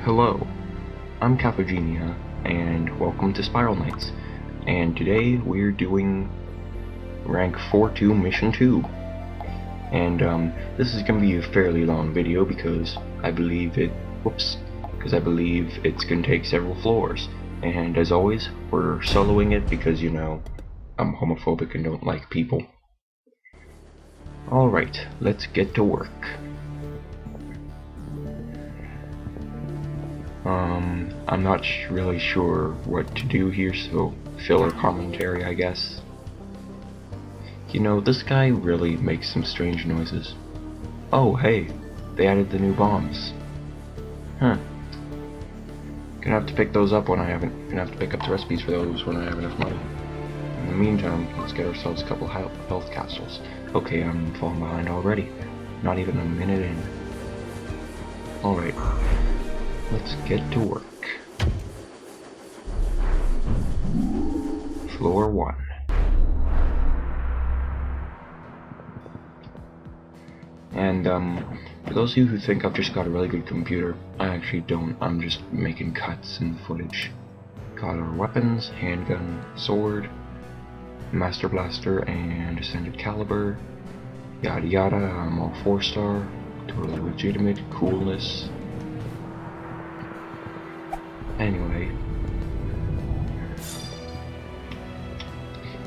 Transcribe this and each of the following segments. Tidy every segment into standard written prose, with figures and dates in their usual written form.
Hello, I'm Capogenia, and welcome to Spiral Knights, and today we're doing rank 4-2 mission 2, and this is going to be a fairly long video because I believe it's going to take several floors, and as always, we're soloing it because, you know, I'm homophobic and don't like people. Alright, let's get to work. I'm not really sure what to do here, so filler commentary, I guess. You know, this guy really makes some strange noises. Oh, hey, they added the new bombs. Huh. Gonna have to pick those up gonna have to pick up the recipes for those when I have enough money. In the meantime, let's get ourselves a couple health capsules. Okay, I'm falling behind already. Not even a minute in. Alright. Let's get to work. Floor 1. And, for those of you who think I've just got a really good computer, I actually don't. I'm just making cuts in the footage. Got our weapons, handgun, sword, Master Blaster, and Ascended Caliber. Yada yada, I'm all 4-star. Totally legitimate, coolness. Anyway,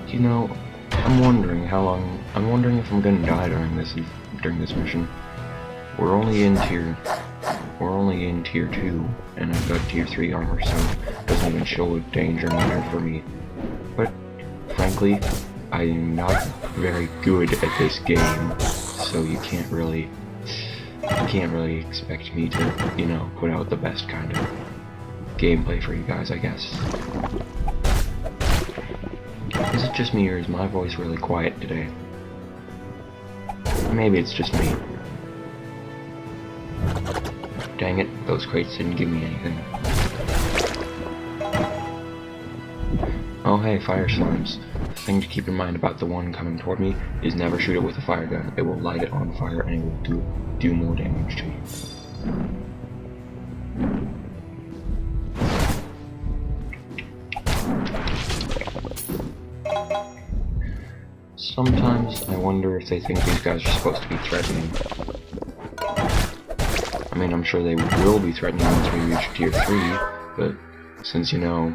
you know, I'm wondering if I'm gonna die during this mission. We're only in tier 2, and I've got tier 3 armor, so it doesn't even show a danger meter for me. But frankly, I'm not very good at this game, so you can't really expect me to, you know, put out the best kind of gameplay for you guys, I guess. Is it just me, or is my voice really quiet today? Maybe it's just me. Dang it, those crates didn't give me anything. Oh hey, fire slimes. The thing to keep in mind about the one coming toward me is never shoot it with a fire gun. It will light it on fire and it will do more damage to you. Sometimes I wonder if they think these guys are supposed to be threatening. I mean, I'm sure they will be threatening once we reach tier 3, but since, you know,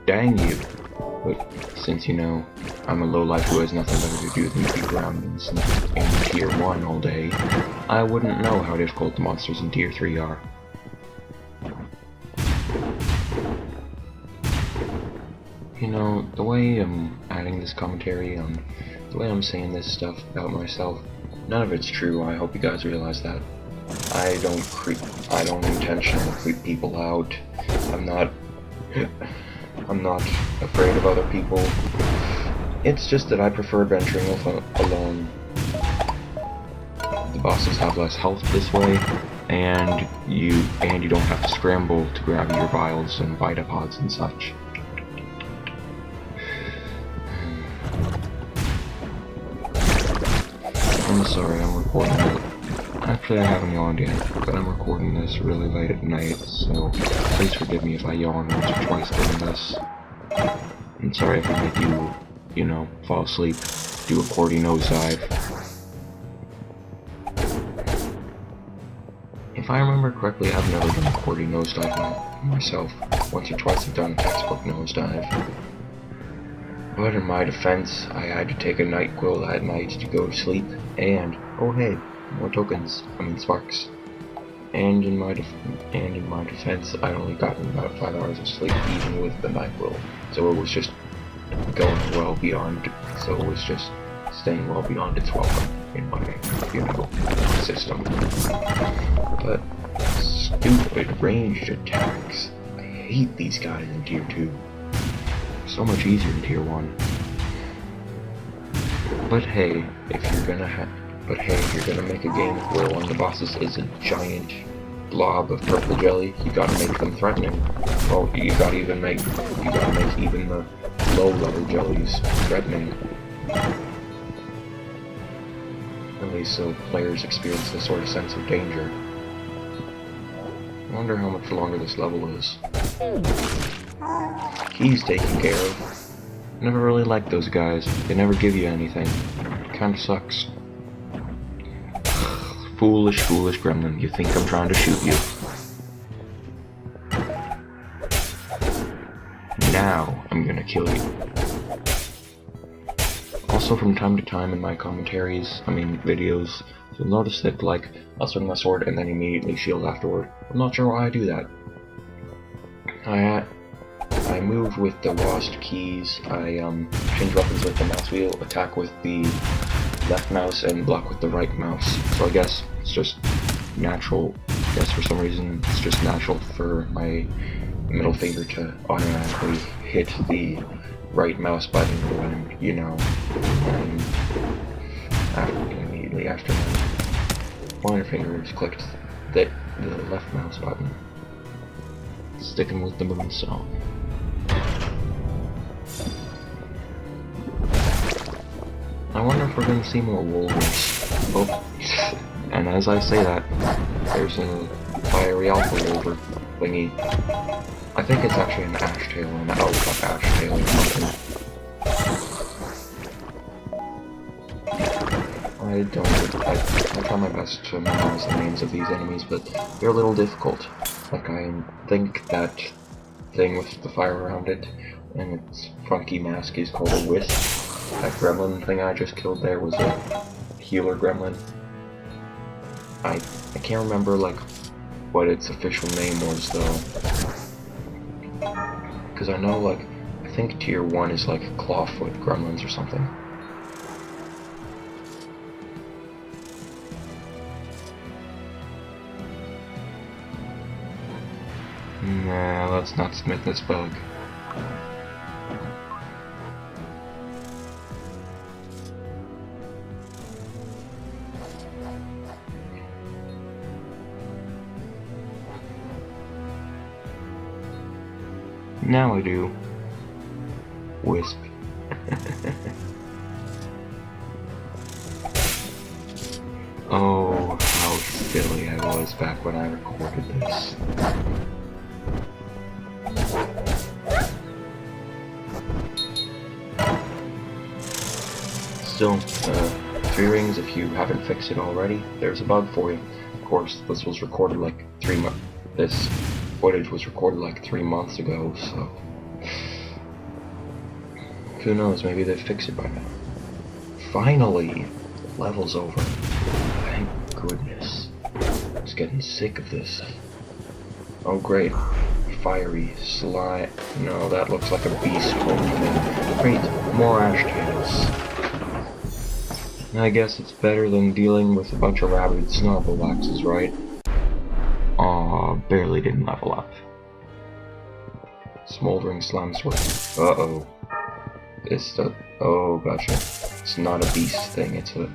dang you, but since, you know, I'm a lowlife who has nothing better to do than keep around in tier 1 all day, I wouldn't know how difficult the monsters in tier 3 are. You know, the way I'm adding this commentary, the way I'm saying this stuff about myself, none of it's true. I hope you guys realize that. I don't intentionally creep people out. I'm not afraid of other people. It's just that I prefer venturing alone. The bosses have less health this way, and you don't have to scramble to grab your vials and Vitapods and such. I'm sorry, I'm recording it. Actually, I haven't yawned yet, but I'm recording this really late at night, so please forgive me if I yawn once or twice during this. I'm sorry if I make you, you know, fall asleep, do a QWERTY nosedive. If I remember correctly, I've never done a QWERTY nosedive myself. Once or twice I've done a textbook nosedive. But in my defense, I had to take a NyQuil that night to go to sleep, and, oh hey, more tokens, sparks. And in my defense, I only gotten about 5 hours of sleep even with the NyQuil, so it was just staying well beyond its welcome in my, you know, system. But, stupid ranged attacks. I hate these guys in tier 2. So much easier in tier 1. But hey, if you're gonna make a game where one of the bosses is a giant blob of purple jelly, you gotta make them threatening. Well, you gotta make even the low-level jellies threatening. At least so players experience a sort of sense of danger. wonder how much longer this level is. He's taken care of. Never really liked those guys. They never give you anything. Kinda sucks. Foolish, foolish gremlin. You think I'm trying to shoot you. Now I'm gonna kill you. Also, from time to time in my commentaries, videos, you'll notice that, like, I'll swing my sword and then immediately shield afterward. I'm not sure why I do that. I move with the WASD keys, I change weapons with the mouse wheel, attack with the left mouse, and block with the right mouse. So I guess it's just natural. I guess for some reason it's just natural for my middle finger to automatically hit the right mouse button when, you know, immediately after my pointer finger is clicked the left mouse button. Sticking with the moon song. I wonder if we're going to see more wolves. Oh, and as I say that, there's a fiery alpha wolver thingy. I think it's actually an ashtail, an alpha ashtail or something. I try my best to memorize the names of these enemies, but they're a little difficult. Like, I think that thing with the fire around it, and its funky mask is called a wisp. That gremlin thing I just killed there was a healer gremlin. I can't remember, like, what its official name was, though. Because I know, like, I think tier 1 is, like, clawfoot gremlins or something. Nah, let's not submit this bug. Now I do. Wisp. Oh, how silly I was back when I recorded this. Still, 3 rings if you haven't fixed it already. There's a bug for you. Of course, this was recorded like 3 months. This footage was recorded like 3 months ago, so who knows, maybe they've fixed it by now. Finally! The level's over. Thank goodness. I was getting sick of this. Oh great. Fiery slime. No, that looks like a beast thing. Great, more ashtails. I guess it's better than dealing with a bunch of rabid Snorlaxes, right? Aw, barely didn't level up. Smoldering slime sword. Uh-oh. Oh, gotcha. It's not a beast thing, it's a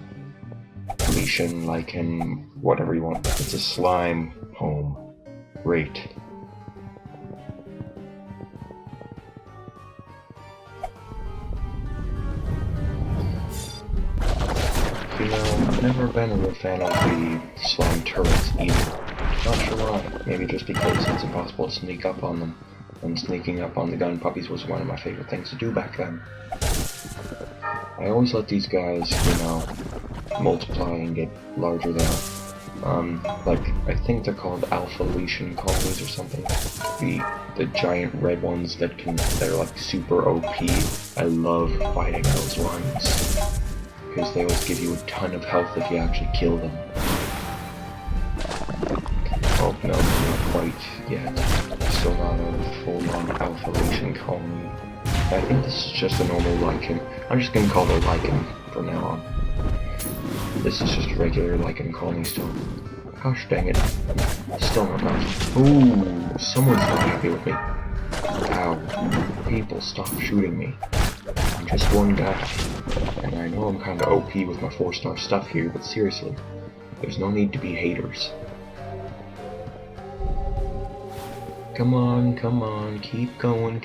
Lesion, lichen, whatever you want. It's a slime home. Great. You know, I've never been a real fan of the slime turrets either. Not sure why. Maybe just because it's impossible to sneak up on them. And sneaking up on the gun puppies was one of my favorite things to do back then. I always let these guys, you know, multiply and get larger though. Like, I think they're called Alpha Lesion colonies or something. The giant red ones that they're like super OP. I love fighting those ones. Because they always give you a ton of health if you actually kill them. Oh no, not quite yet. Still not a full-on Alpha Lesion colony. I think this is just a normal lichen. I'm just gonna call it a lichen from now on. This is just a regular lichen colony still. Gosh dang it. Still not much. Ooh, someone's not happy with me. Ow. People, stop shooting me. I'm just one guy. And I know I'm kinda OP with my 4-star stuff here, but seriously, there's no need to be haters. Come on, keep going,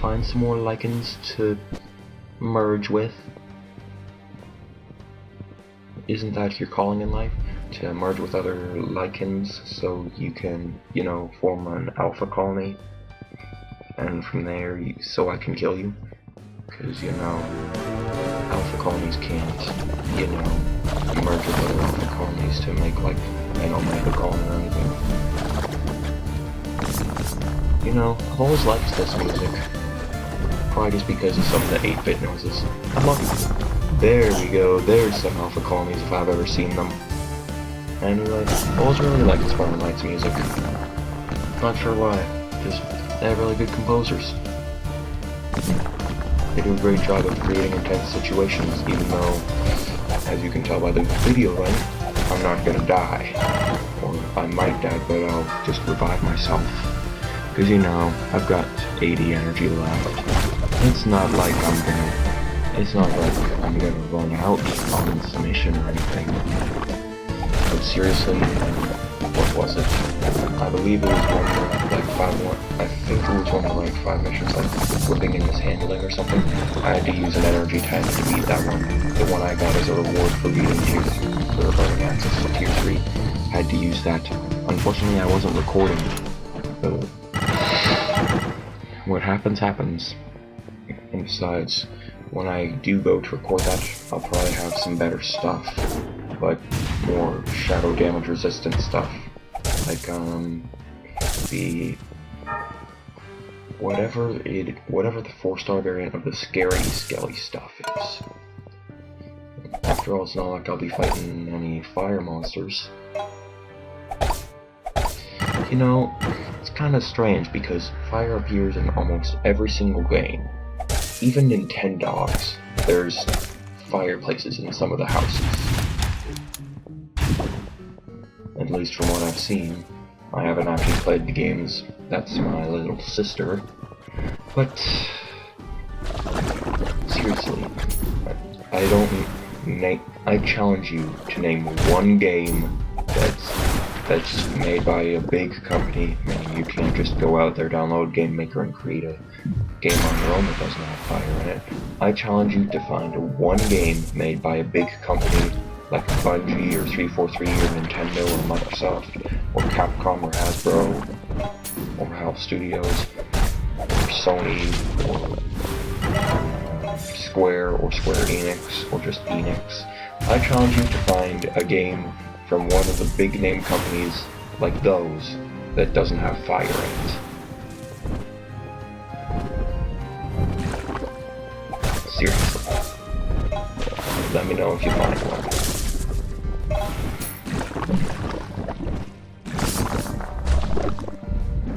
find some more lichens to merge with. Isn't that your calling in life? to merge with other lichens so you can, you know, form an alpha colony. And from there, so I can kill you. Because, you know, alpha colonies can't, you know, merge with other alpha colonies to make, like, an omega colony or anything. You know, I've always liked this music. Probably just because of some of the 8-bit noises. There we go, there's some alpha colonies if I've ever seen them. Anyway, I always really liked Spartan Knight's music. Not sure why, just they have really good composers. They do a great job of creating intense situations, even though, as you can tell by the video length, I'm not gonna die. Or I might die, but I'll just revive myself. Because, you know, I've got 80 energy left. It's not like I'm gonna run out on this mission or anything. But seriously, what was it? I believe it was one like 5 more. I think it was one of like 5 missions, like flipping and mishandling or something. I had to use an energy tank to beat that one. The one I got as a reward for beating Tier 3, for earning access to Tier 3. I had to use that. Unfortunately, I wasn't recording. So, what happens, happens. And besides, when I do go to record that, I'll probably have some better stuff. Like, more shadow damage resistant stuff. Like, the... Whatever the 4-star variant of the scary skelly stuff is. After all, it's not like I'll be fighting any fire monsters. You know, it's kind of strange because fire appears in almost every single game. Even Nintendogs, there's fireplaces in some of the houses. At least from what I've seen. I haven't actually played the games, that's my little sister. But, seriously, I challenge you to name one game that's made by a big company. I mean, you can't just go out there, download Game Maker, and create a game on your own that doesn't have fire in it. I challenge you to find one game made by a big company like Bungie or 343 or Nintendo or Microsoft or Capcom or Hasbro or HAL Studios or Sony or Square or Square Enix or just Enix. I challenge you to find a game from one of the big name companies like those that doesn't have fire in it. Seriously. Let me know if you find one.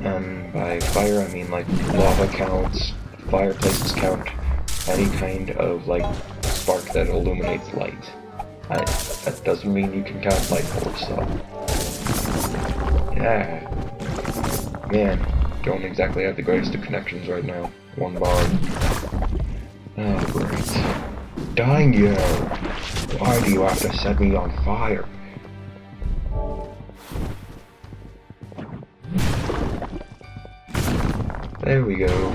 And by fire I mean like lava counts, fireplaces count, any kind of like spark that illuminates light. That doesn't mean you can count light bulbs, so... Yeah. Man, don't exactly have the greatest of connections right now. One bar. Oh, great. Dying you! Why do you have to set me on fire? There we go.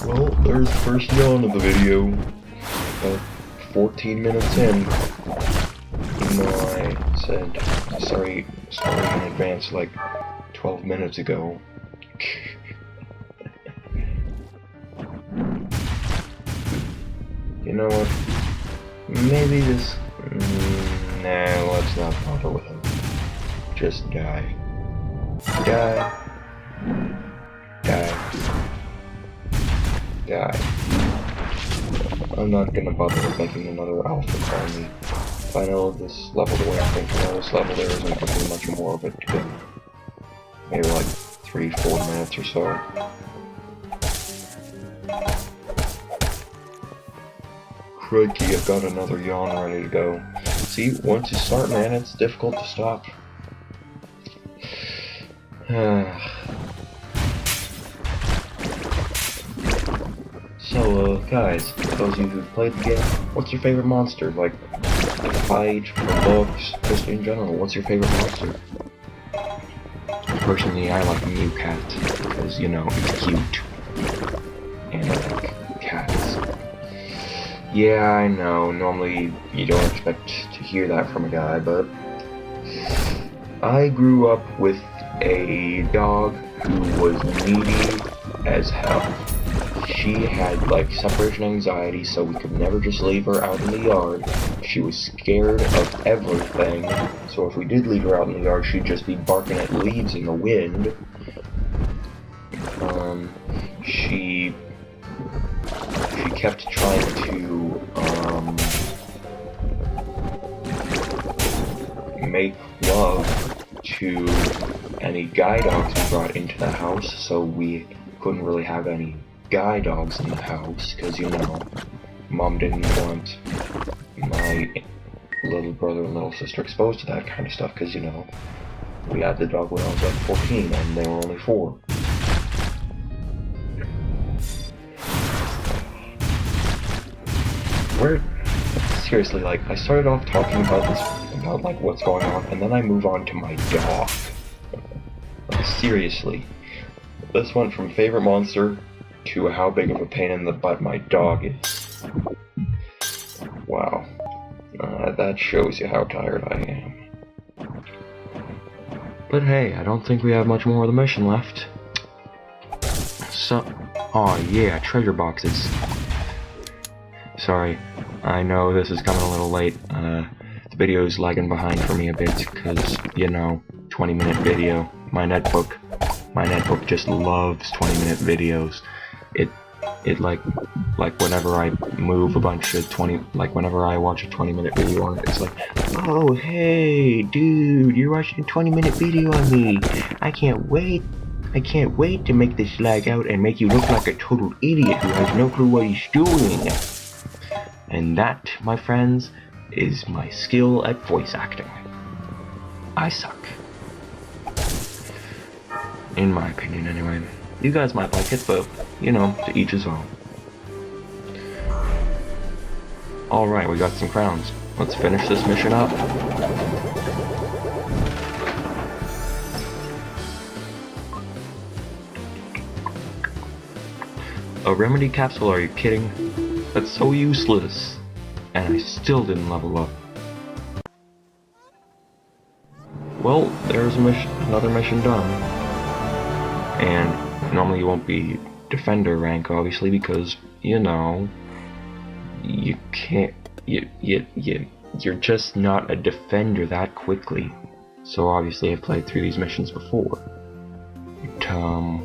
Well, there's the first yawn of the video. 14 minutes in. Even though I said sorry in advance like 12 minutes ago. You know what? Maybe this... Nah, let's not bother with him. Just die. Die. Die. Die. I'm not gonna bother with making another alpha colony. If I know this level the way I think I know this level, there isn't gonna be much more of it to do. Maybe like 3-4 minutes or so. Crikey, I've got another yawn ready to go. See, once you start, man, it's difficult to stop. So, guys, those of you who've played the game, what's your favorite monster? Like a fight, or books, just in general, what's your favorite monster? Personally, I like Mew Cat, because, you know, it's cute. And I like cats. Yeah, I know, normally you don't expect to hear that from a guy, but I grew up with a dog who was needy as hell. She had like separation anxiety, so we could never just leave her out in the yard. She was scared of everything, so if we did leave her out in the yard, she'd just be barking at leaves in the wind. She kept trying to make love to any guy dogs we brought into the house, so we couldn't really have any guy dogs in the house, because, you know, Mom didn't want my little brother and little sister exposed to that kind of stuff, because, you know, we had the dog when I was like 14 and they were only 4. Seriously, like, I started off talking about this, about like what's going on, and then I move on to my dog. Like, seriously. This went from favorite monster to how big of a pain in the butt my dog is. Wow. That shows you how tired I am. But hey, I don't think we have much more of the mission left. So, aw yeah, treasure boxes. Sorry, I know this is coming a little late. The video's lagging behind for me a bit, because, you know, 20-minute video. My netbook just loves 20-minute videos. It like whenever I move a bunch of whenever I watch a 20-minute video on it, it's like, oh hey dude, you're watching a 20-minute video on me. I can't wait to make this lag out and make you look like a total idiot who has no clue what he's doing. And that, my friends, is my skill at voice acting. I suck. In my opinion, anyway. You guys might like it, but, you know, to each his own. Alright, we got some crowns. Let's finish this mission up. A remedy capsule, are you kidding? That's so useless. And I still didn't level up. Well, there's another mission done. And normally you won't be defender rank, obviously, because, you know, you can't, you're just not a defender that quickly. So obviously I've played through these missions before. But,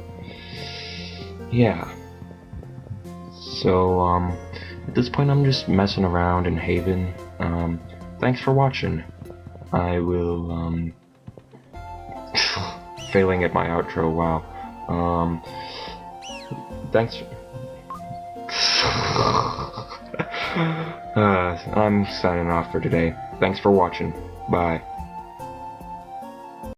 yeah. So, at this point I'm just messing around in Haven. Thanks for watching. I will, failing at my outro, wow. Thanks. I'm signing off for today. Thanks for watching. Bye.